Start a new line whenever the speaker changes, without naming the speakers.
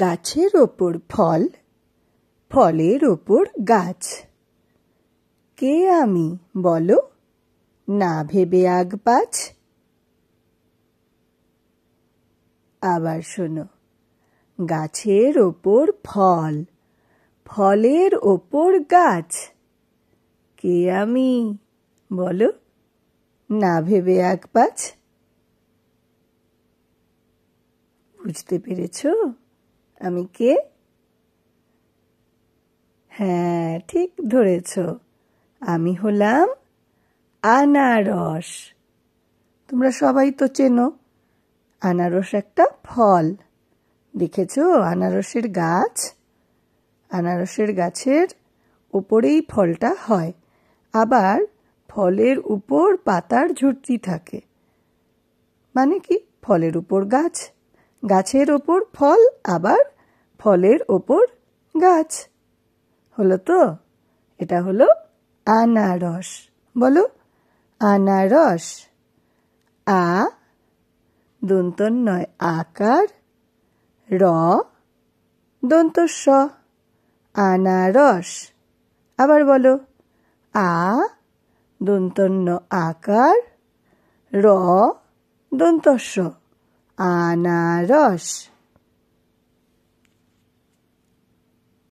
গাছের ওপর ফল, ফলের ওপর গাছ। কে আমি বলো, না ভেবে আগ পাছ। আবার শোনো, গাছের ওপর ফল, ফলের ওপর গাছ। কে আমি বলো, না ভেবে আগ পাছ। বুঝতে পেরেছ আমি কে? হ্যাঁ, ঠিক ধরেছ, আমি হলাম আনারস। তোমরা সবাই তো চেনো, আনারস একটা ফল। দেখেছ আনারসের গাছ? আনারসের গাছের উপরেই ফলটা হয়, আবার ফলের উপর পাতার ঝুড়ি থাকে। মানে কি, ফলের উপর গাছ, গাছের ওপর ফল, আবার ফলের ওপর গাছ। হলো তো? এটা হলো আনারস। বলো আনারস। আ দন্ত নয় আকার, র দন্ত স, আনারস। আবার বলো আ দন্ত ন আকার, র দন্ত স, আনারস।